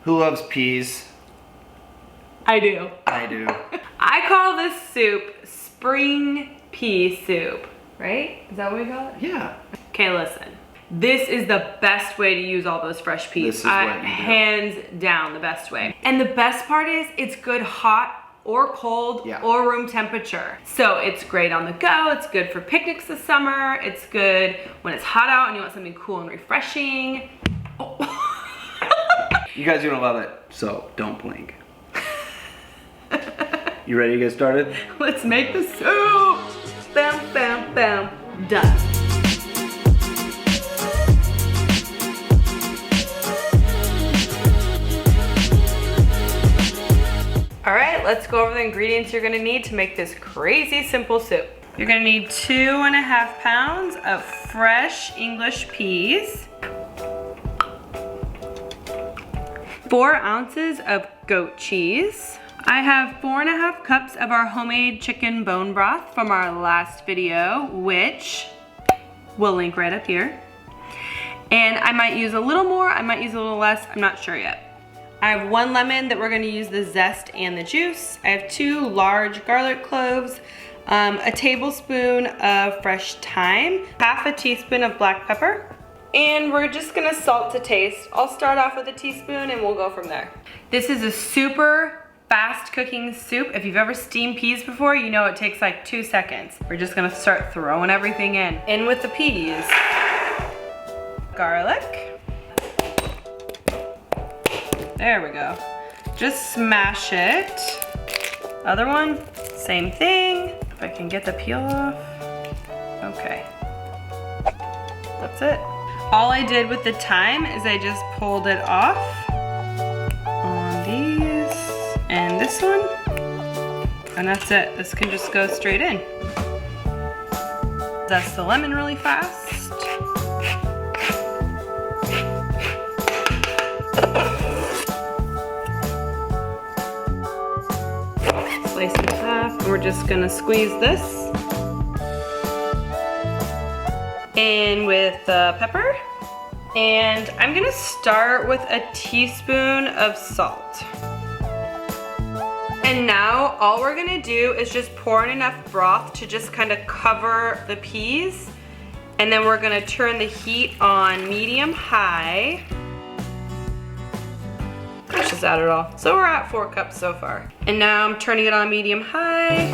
Who loves peas? I do. I do. I call this soup spring pea soup, right? Is that what we call it? Yeah. Okay, listen. This is the best way to use all those fresh peas. This is what you do. Hands down, the best way. And the best part is it's good hot or cold or room temperature. So it's great on the go. It's good for picnics this summer. It's good when it's hot out and you want something cool and refreshing. Oh. You guys are gonna love it, so don't blink. You ready to get started? Let's make the soup. Bam, bam, bam. Done. All right, let's go over the ingredients you're gonna need to make this crazy simple soup. You're gonna need 2.5 pounds of fresh English peas, 4 ounces of goat cheese. I have 4.5 cups of our homemade chicken bone broth from our last video, which we'll link right up here. And I might use a little more, I might use a little less, I'm not sure yet. I have 1 lemon that we're gonna use the zest and the juice. I have 2 large garlic cloves, a tablespoon of fresh thyme, half a teaspoon of black pepper, and we're just gonna salt to taste. I'll start off with a teaspoon and we'll go from there. This is a super fast cooking soup. If you've ever steamed peas before, you know it takes like 2 seconds. We're just gonna start throwing everything in with the peas. Garlic. There we go. Just smash it. Other one, same thing. If I can get the peel off. Okay. That's it. All I did with the thyme is I just pulled it off on these and this one. And that's it. This can just go straight in. Zest the lemon really fast. Slice it in half, and we're just gonna squeeze this in with pepper. And I'm gonna start with a teaspoon of salt. And now all we're gonna do is just pour in enough broth to just kind of cover the peas. And then we're gonna turn the heat on medium-high. Let's just add it all. So we're at 4 cups so far. And now I'm turning it on medium-high.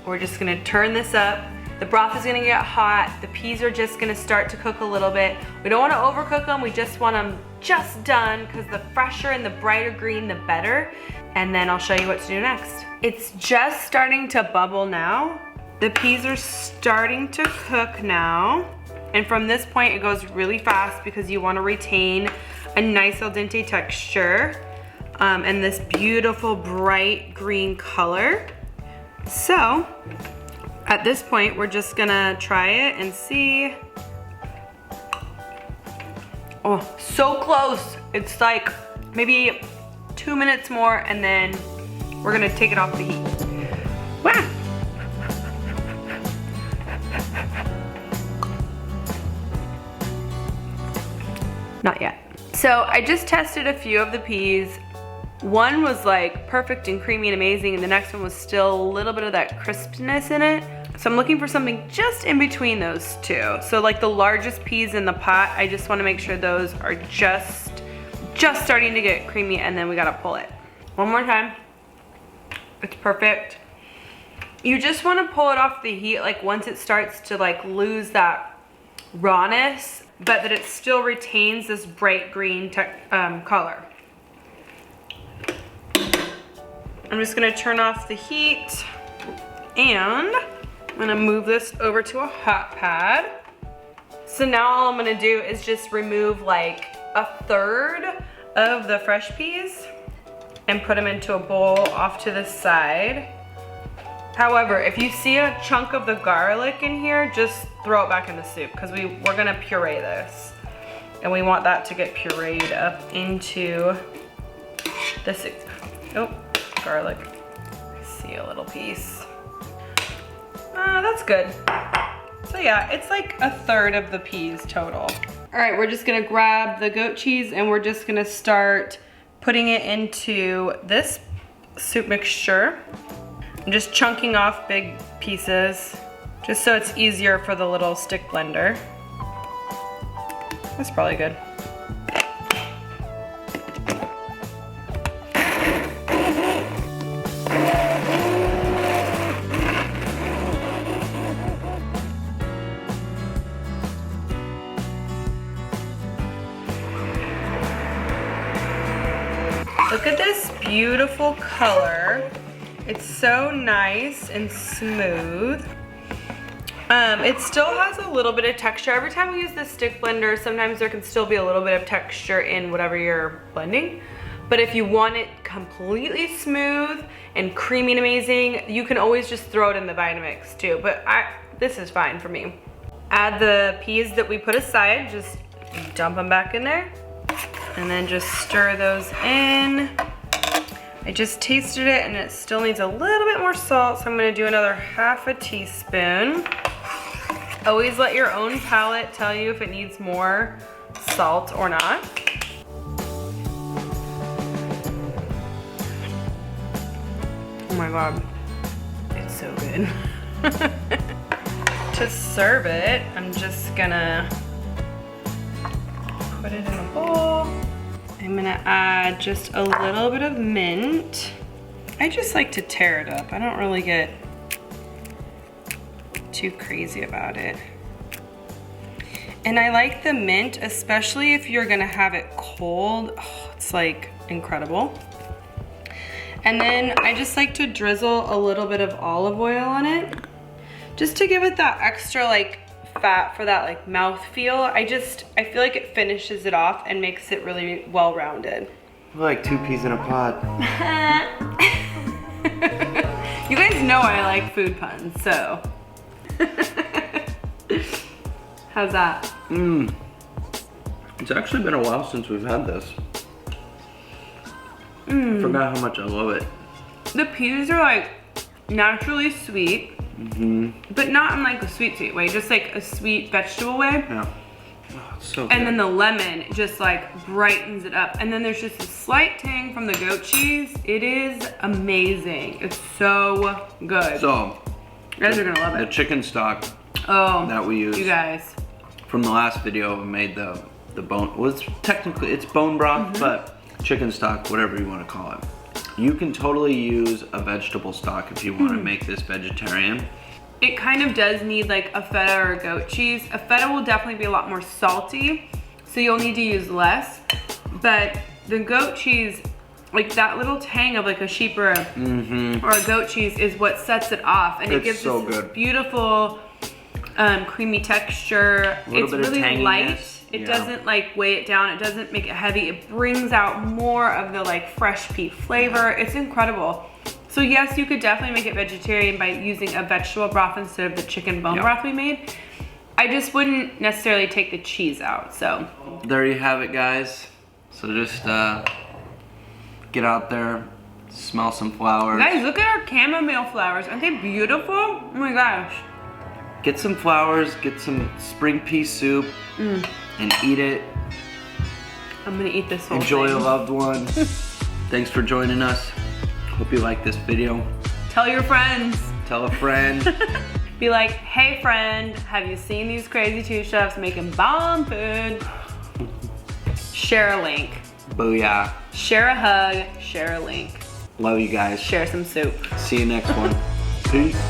We're just gonna turn this up. The broth is gonna get hot. The peas are just gonna start to cook a little bit. We don't wanna overcook them. We just want them just done because the fresher and the brighter green, the better. And then I'll show you what to do next. It's just starting to bubble now. The peas are starting to cook now. And from this point, it goes really fast because you wanna retain a nice al dente texture and this beautiful bright green color. So at this point, we're just gonna try it and see. Oh, so close. It's like maybe 2 minutes more and then we're gonna take it off the heat. Wow. Not yet. So I just tested a few of the peas. One was like perfect and creamy and amazing, and the next one was still a little bit of that crispness in it. So I'm looking for something just in between those two. So like the largest peas in the pot, I just wanna make sure those are just starting to get creamy, and then we gotta pull it. One more time. It's perfect. You just wanna pull it off the heat like once it starts to like lose that rawness, but that it still retains this bright green color. I'm just gonna turn off the heat and I'm gonna move this over to a hot pad. So now all I'm gonna do is just remove like 1/3 of the fresh peas and put them into a bowl off to the side. However, if you see a chunk of the garlic in here, just throw it back in the soup because we're gonna puree this. And we want that to get pureed up into the soup. Oh, garlic. I see a little piece. That's good. So yeah, it's like 1/3 of the peas total. All right, we're just gonna grab the goat cheese and we're just gonna start putting it into this soup mixture. I'm just chunking off big pieces, just so it's easier for the little stick blender. That's probably good. Look at this beautiful color. It's so nice and smooth. It still has a little bit of texture. Every time we use the stick blender, sometimes there can still be a little bit of texture in whatever you're blending. But if you want it completely smooth and creamy and amazing, you can always just throw it in the Vitamix too. But this is fine for me. Add the peas that we put aside, just dump them back in there. And then just stir those in. I just tasted it and it still needs a little bit more salt, so I'm gonna do another half a teaspoon. Always let your own palate tell you if it needs more salt or not. Oh my God, it's so good. To serve it, I'm just gonna put it in a bowl. I'm gonna add just a little bit of mint. I just like to tear it up. I don't really get too crazy about it. And I like the mint, especially if you're gonna have it cold. Oh, it's like incredible. And then I just like to drizzle a little bit of olive oil on it, just to give it that extra like fat for that like mouth feel. I feel like it finishes it off and makes it really well-rounded. Like 2 peas in a pod. You guys know I like food puns, so. How's that? It's actually been a while since we've had this. I forgot how much I love it. The peas are like naturally sweet. But not in like a sweet way, just like a sweet vegetable way. Yeah. Oh, it's so good. And then the lemon just like brightens it up. And then there's just a slight tang from the goat cheese. It is amazing. It's so good. So, you guys are gonna love it. The chicken stock that we use. You guys. From the last video, we made the bone, well, technically it's bone broth, but chicken stock, whatever you want to call it. You can totally use a vegetable stock if you want to make this vegetarian. It kind of does need like a feta or a goat cheese. A feta will definitely be a lot more salty, so you'll need to use less. But the goat cheese, like that little tang of like a sheep or a goat cheese is what sets it off. And it gives so this good. Beautiful creamy texture. It's really light. It doesn't like weigh it down. It doesn't make it heavy. It brings out more of the like fresh pea flavor. It's incredible. So yes, you could definitely make it vegetarian by using a vegetable broth instead of the chicken bone broth we made. I just wouldn't necessarily take the cheese out, so. There you have it, guys. So just get out there, smell some flowers. Guys, look at our chamomile flowers. Aren't they beautiful? Oh my gosh. Get some flowers, get some spring pea soup, and eat it. I'm gonna eat this whole Enjoy thing. a loved one. Thanks for joining us. Hope you like this video. Tell your friends. Tell a friend. Be like, hey friend, have you seen these crazy two chefs making bomb food? Share a link. Booyah. Share a hug, share a link. Love you guys. Share some soup. See you next one. Peace.